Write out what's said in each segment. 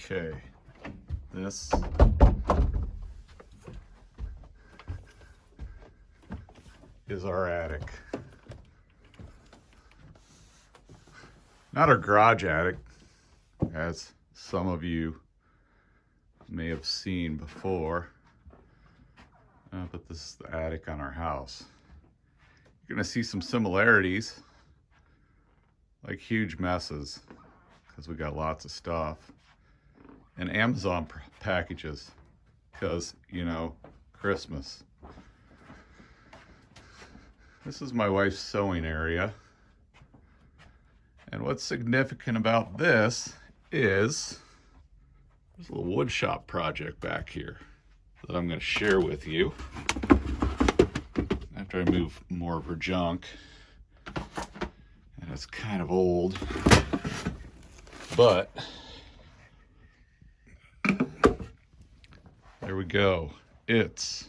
Okay, this is our attic. Not our garage attic, as some of you may have seen before, but this is the attic on our house. You're gonna see some similarities, like huge messes, because we got lots of stuff, and Amazon packages, because, you know, Christmas. This is my wife's sewing area. And what's significant about this is there's a little wood shop project back here that I'm going to share with you after I move more of her junk. And it's kind of old, but there we go. It's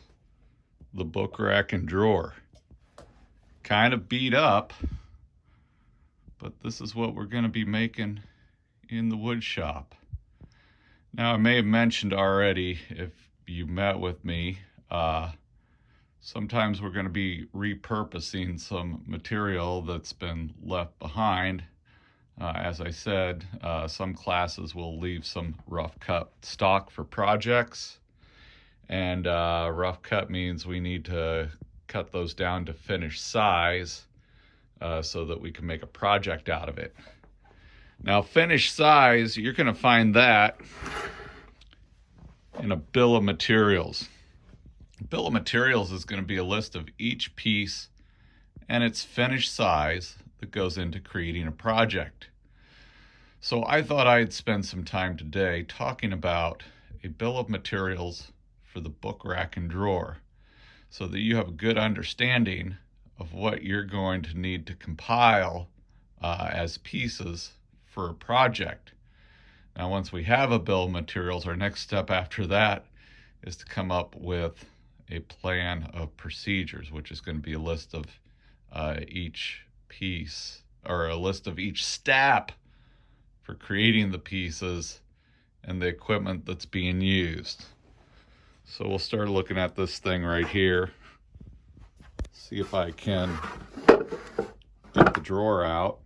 the book rack and drawer. Kind of beat up, but this is what we're going to be making in the wood shop. Now, I may have mentioned already, if you met with me, sometimes we're going to be repurposing some material that's been left behind. As I said, some classes will leave some rough cut stock for projects, and rough cut means we need to cut those down to finished size so that we can make a project out of it. Now, finished size, you're going to find that in a bill of materials. A bill of materials is going to be a list of each piece and its finished size that goes into creating a project. So I thought I'd spend some time today talking about a bill of materials for the book rack and drawer, so that you have a good understanding of what you're going to need to compile as pieces for a project. Now, once we have a bill of materials, our next step after that is to come up with a plan of procedures, which is going to be a list of each piece, or a list of each step for creating the pieces and the equipment that's being used. So we'll start looking at this thing right here. See if I can get the drawer out.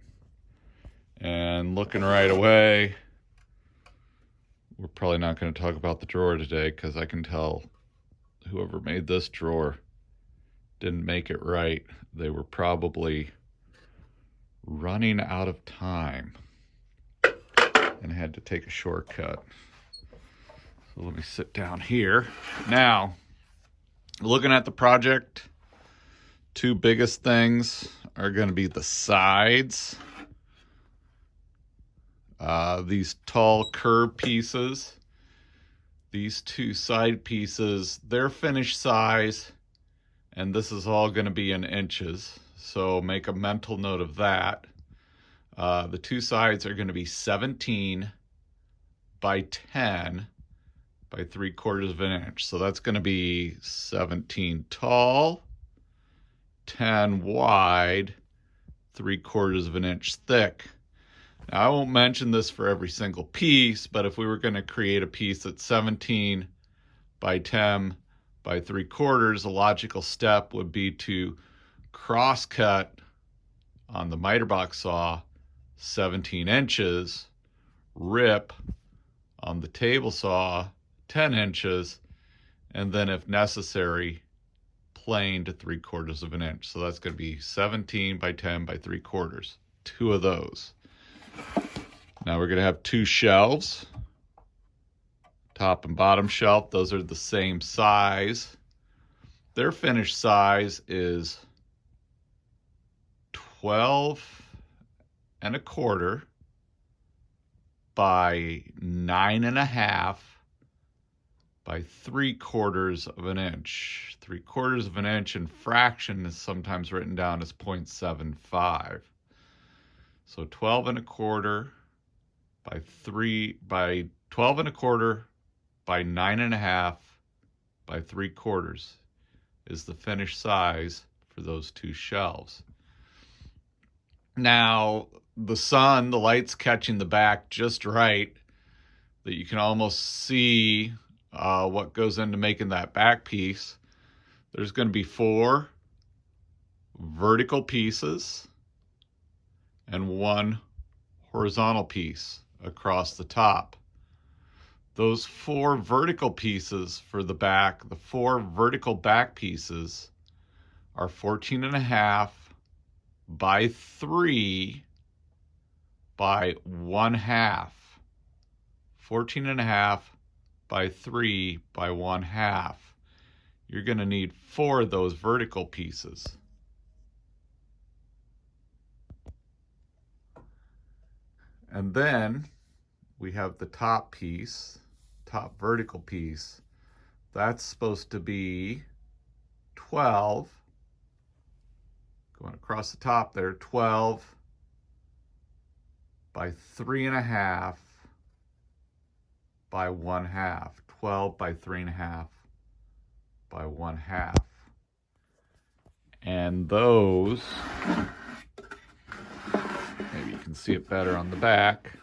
And looking right away, we're probably not going to talk about the drawer today, because I can tell whoever made this drawer didn't make it right. They were probably running out of time and had to take a shortcut. So let me sit down here. Now, looking at the project, two biggest things are going to be the sides. These tall curved pieces, these two side pieces, they're finished size, and this is all going to be in inches. So make a mental note of that. The two sides are going to be 17 by 10 by 3/4 of an inch. So that's going to be 17 tall, 10 wide, 3/4 of an inch thick. Now, I won't mention this for every single piece, but if we were going to create a piece that's 17 by 10 by 3/4, a logical step would be to cross cut on the miter box saw 17 inches, rip on the table saw 10 inches, and then if necessary, plane to 3/4 of an inch. So that's going to be 17 by 10 by 3/4, two of those. Now we're going to have two shelves, top and bottom shelf. Those are the same size. Their finished size is 12 1/4 by 9 1/2 by 3/4 of an inch. 3/4 of an inch in fraction is sometimes written down as 0.75. So 12 1/4 by 12 1/4 by 9 1/2 by 3/4 is the finished size for those two shelves. Now, the sun, the light's catching the back just right. that you can almost see what goes into making that back piece. There's going to be 4 vertical pieces and 1 horizontal piece across the top. Those 4 vertical pieces for the back, the 4 vertical back pieces are 14.5 by 3 by 1/2. 14.5 by 3 by 1/2. You're going to need 4 of those vertical pieces. And then we have the top piece, top vertical piece. That's supposed to be 12, going across the top there, 12 by 3.5 by 1/2. 12 by 3.5 by 1/2. And those, maybe you can see it better on the back,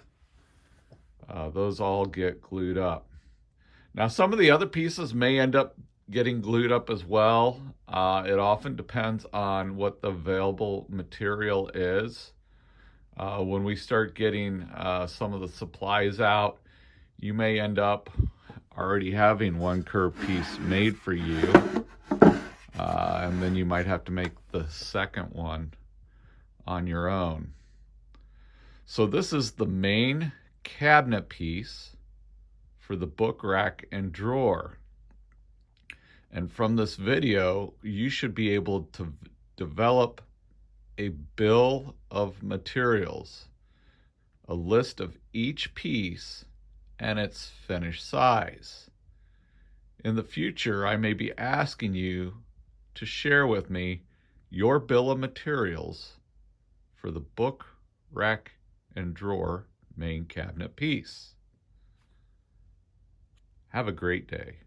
those all get glued up. Now, some of the other pieces may end up getting glued up as well. It often depends on what the available material is. When we start getting some of the supplies out, you may end up already having one curved piece made for you, and then you might have to make the second one on your own. So this is the main cabinet piece for the book rack and drawer. And from this video, you should be able to develop a bill of materials, a list of each piece and its finished size. In the future, I may be asking you to share with me your bill of materials for the book, rack, and drawer main cabinet piece. Have a great day.